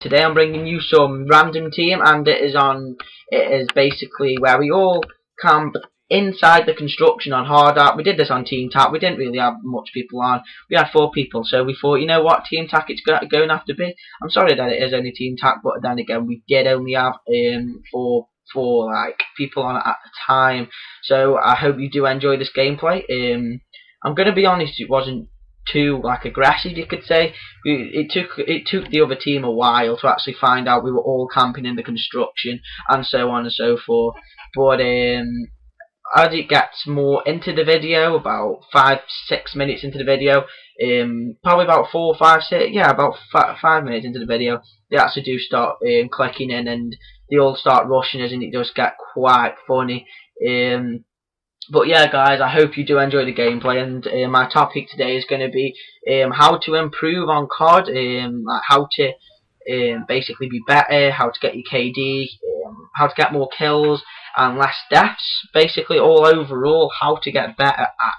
Today I'm bringing you some random team, and it is basically where we all camp inside the construction on hard art. We did this on Team Tac. We didn't really have much people on. We had 4 people, so we thought, you know what, Team Tac it's going to have to be. I'm sorry that it is only Team Tac, but then again, we did only have four like people on at the time. So I hope you do enjoy this gameplay. I'm gonna be honest, it wasn't too aggressive, you could say. It took the other team a while to actually find out we were all camping in the construction and so on and so forth. But as it gets more into the video, about 5-6 minutes into the video, probably about 4, 5, 6, yeah, about 5 minutes into the video, they actually do start clicking in, and they all start rushing us, and it does get quite funny. But yeah, guys, I hope you do enjoy the gameplay, and my topic today is going to be how to improve on COD, like how to basically be better, how to get your KD, how to get more kills and less deaths, basically all overall how to get better at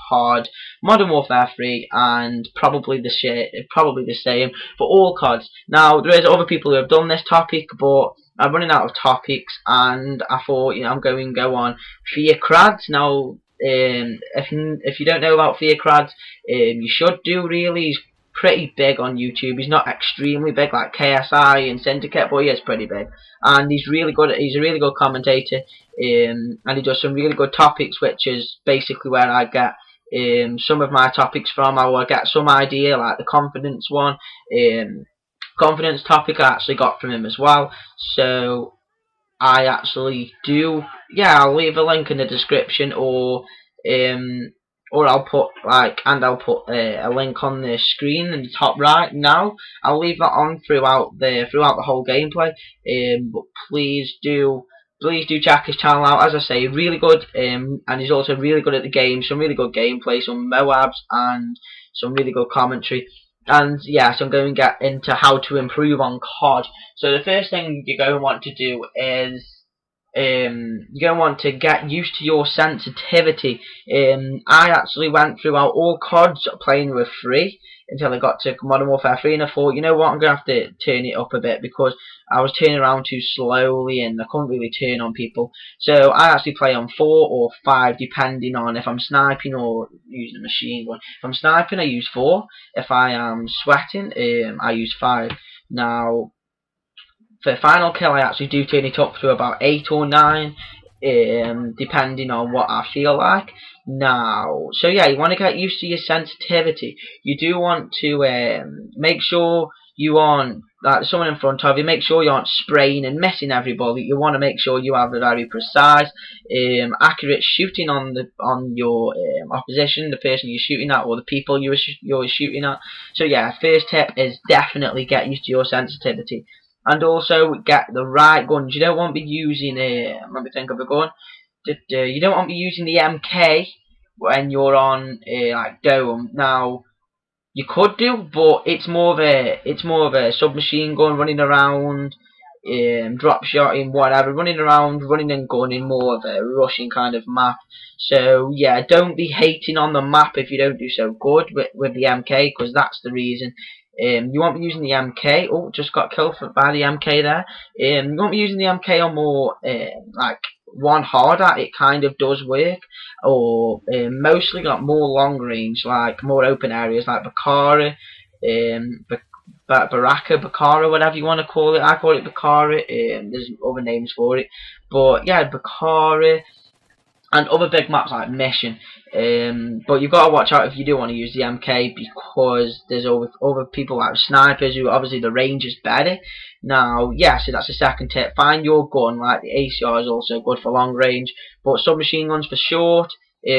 COD, Modern Warfare 3, and probably the same for all CODs. Now there is other people who have done this topic, but I'm running out of topics, and I thought, you know, I'm going to go on Fear Crads. Now, if you don't know about Fear Crads, you should do really. He's pretty big on YouTube. He's not extremely big like KSI and Syndicate, but he is pretty big, and he's really good. He's a really good commentator, and he does some really good topics, which is basically where I get some of my topics from. I will get some idea, like the confidence one. Confidence topic I actually got from him as well, so I actually do, yeah, I'll leave a link in the description, or I'll put a link on the screen in the top right now. I'll leave that on throughout the whole gameplay, but please do check his channel out. As I say, really good, and he's also really good at the game. Some really good gameplay, some Moabs, and some really good commentary. And yeah, so I'm going to get into how to improve on COD. So the first thing you're going to want to do is you're going to want to get used to your sensitivity. I actually went throughout all CODs playing with 3 until I got to Modern Warfare 3, and I thought, you know what, I'm going to have to turn it up a bit because I was turning around too slowly and I couldn't really turn on people. So I actually play on 4 or 5 depending on if I'm sniping or using a machine gun. If I'm sniping, I use 4. If I am sweating, I use 5. Now, for the final kill, I actually do turn it up to about 8 or 9, depending on what I feel like. Now, so yeah, you want to get used to your sensitivity. You do want to make sure you aren't, like someone in front of you, make sure you aren't spraying and missing everybody. You want to make sure you have a very precise, accurate shooting on your opposition, the person you're shooting at, or the people you're shooting at. So yeah, first tip is definitely get used to your sensitivity. And also get the right guns. You don't want to be using let me think of a gun. You don't want to be using the MK when you're on like Dome. Now you could do, but it's more of a submachine gun, running around, drop shotting, whatever, running around, running and gunning, more of a rushing kind of map. So yeah, don't be hating on the map if you don't do so good with the MK, because that's the reason. You won't be using the MK. Oh, just got killed by the MK there. You won't be using the MK on more like one harder. It kind of does work, or mostly got more long range, like more open areas, like Bakara, Bakara, whatever you want to call it. I call it Bakara. There's other names for it, but yeah, Bakara. And other big maps like Mission, but you've got to watch out if you do want to use the MK, because there's other people like snipers who obviously the range is better. Now, yeah, so that's the second tip. Find your gun. Like the ACR is also good for long range, but submachine guns for short,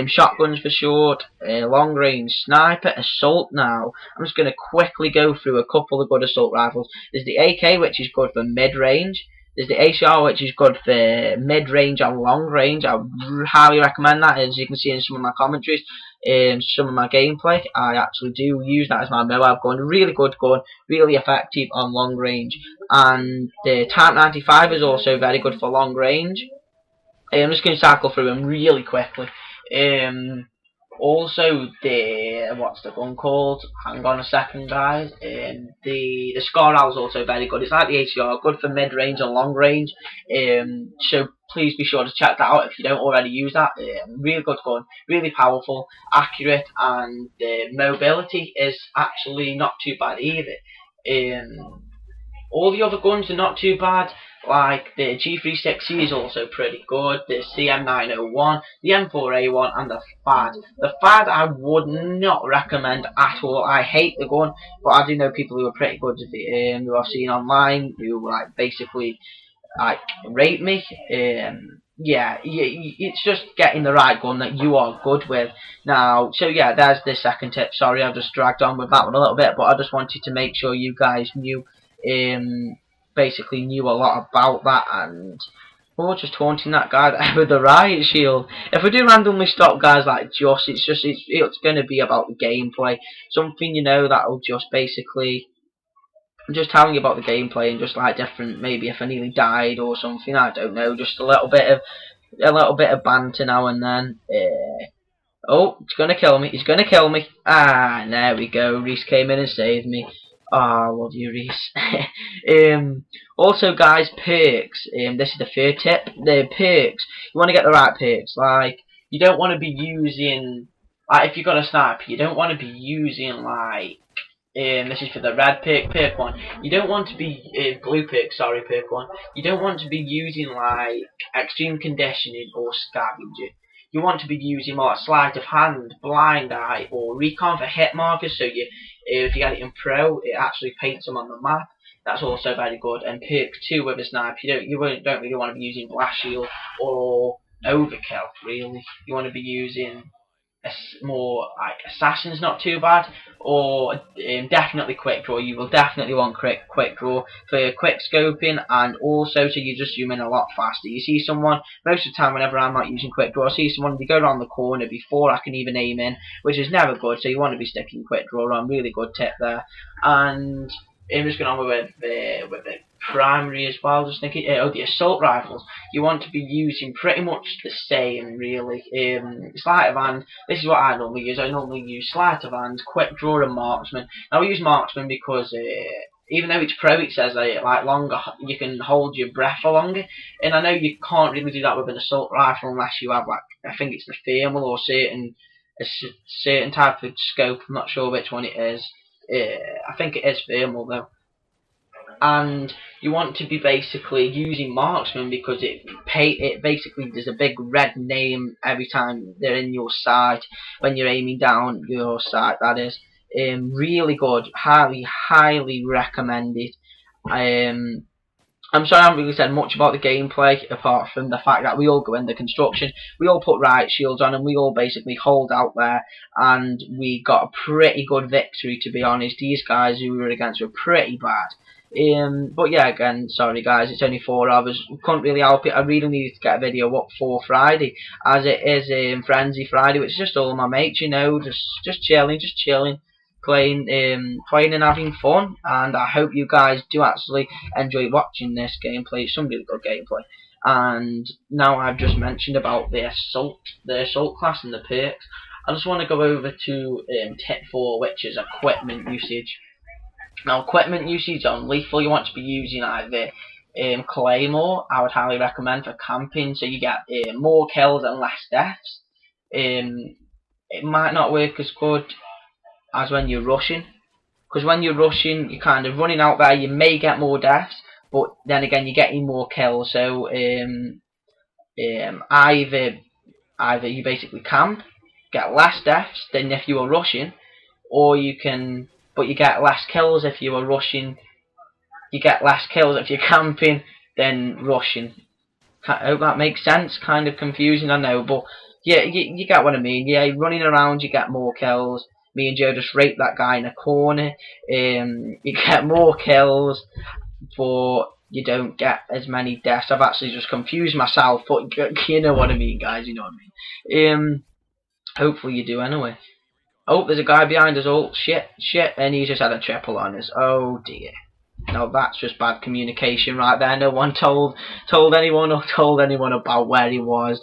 shotguns for short, long range sniper, assault. Now, I'm just going to quickly go through a couple of good assault rifles. There's the AK, which is good for mid range. There's the ACR, which is good for mid-range and long-range. I highly recommend that, as you can see in some of my commentaries, some of my gameplay. I actually do use that as my Moab gun. Really good gun, really effective on long-range. And the Type 95 is also very good for long-range. I'm just going to cycle through them really quickly. Also, the what's the gun called? Hang on a second, guys. The Scar Owl is also very good. It's like the ACR, good for mid range and long range. So please be sure to check that out if you don't already use that. Really good gun, really powerful, accurate, and the mobility is actually not too bad either. All the other guns are not too bad. Like the G360 is also pretty good, the CM901, the M4A1 and the FAD. The FAD I would not recommend at all. I hate the gun, but I do know people who are pretty good with it, who I've seen online, who like basically like rate me. Yeah, it's just getting the right gun that you are good with. Now, so yeah, there's the second tip. Sorry, I've just dragged on with that one a little bit, but I just wanted to make sure you guys knew, basically knew a lot about that. And we're just taunting that guy with the riot shield. If we do randomly stop guys like Just, it's going to be about the gameplay, something that'll just basically just telling you about the gameplay and just like different, maybe if I nearly died or something, I don't know, just a little bit of banter now and then. Oh, he's gonna kill me. He's gonna kill me. Ah, there we go. Reese came in and saved me. Ah, I love you, Reese. Also, guys, perks. This is the third tip. The perks. You want to get the right perks. Like, you don't want to be using, like, if you've got a sniper, you don't want to be using like. This is for the red perk one. You don't want to be blue perk. Sorry, perk one. You don't want to be using like extreme conditioning or scavenger. You want to be using more sleight of hand, blind eye, or recon for hit markers. So if you get it in pro, it actually paints them on the map. That's also very good. And perk 2 with a sniper, you don't really want to be using blast shield or overkill. Really, you want to be using more like assassin's not too bad, or definitely quick draw. You will definitely want quick draw for quick scoping, and also so you just zoom in a lot faster. You see someone, most of the time whenever I'm not using quick draw, I see someone, they go around the corner before I can even aim in, which is never good. So you want to be sticking quick draw on. Really good tip there. And I'm just going on with the primary as well. Just thinking, the assault rifles. You want to be using pretty much the same, really. Sleight of hand. This is what I normally use. I normally use sleight of hand, quick draw, and marksman. Now I use marksman because even though it's pro, it says like longer. You can hold your breath for longer, and I know you can't really do that with an assault rifle unless you have like, I think it's the thermal or a certain type of scope. I'm not sure which one it is. I think it is thermal though. And you want to be basically using marksman because it basically there's a big red name every time they're in your sight when you're aiming down your sight. That is really good, highly recommended. I'm sorry I haven't really said much about the gameplay apart from the fact that we all go in the construction, we all put riot shields on, and we all basically hold out there, and we got a pretty good victory, to be honest. These guys who we were against were pretty bad. But yeah, again, sorry guys, it's only 4 hours. We couldn't really help it. I really needed to get a video up for Friday, as it is Frenzy Friday, which is just all my mates, just chilling, playing and having fun. And I hope you guys do actually enjoy watching this gameplay. It's some really good gameplay. And now I've just mentioned about the assault class and the perks, I just want to go over to tip 4, which is equipment usage. Now, equipment usage on lethal, you want to be using either Claymore, I would highly recommend for camping, so you get more kills and less deaths. It might not work as good as when you're rushing, because when you're rushing, you're kind of running out there, you may get more deaths, but then again, you're getting more kills, so either you basically camp, get less deaths than if you were rushing, or but you get less kills if you are rushing. You get less kills if you're camping than rushing. I hope that makes sense. Kind of confusing, I know, but yeah, you get what I mean. Yeah, running around, you get more kills. Me and Joe just raped that guy in a corner. You get more kills, but you don't get as many deaths. I've actually just confused myself, but you know what I mean, guys. You know what I mean. Hopefully you do anyway. Oh, there's a guy behind us. Oh, shit, and he just had a triple on us. Oh dear. No, that's just bad communication right there. No one told anyone or told anyone about where he was.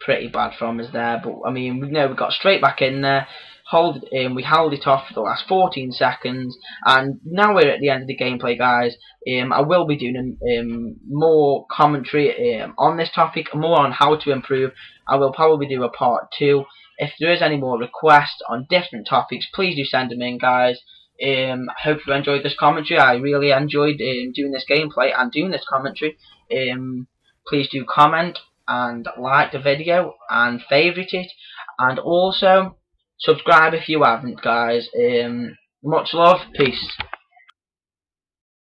pretty bad from us there, but I mean, we got straight back in there. We held it off for the last 14 seconds, and now we're at the end of the gameplay, guys. I will be doing more commentary on this topic, more on how to improve. I will probably do a part 2. If there is any more requests on different topics, please do send them in, guys. I hope you enjoyed this commentary. I really enjoyed doing this gameplay and doing this commentary. Please do comment and like the video and favourite it, and also subscribe if you haven't, guys. Much love, peace.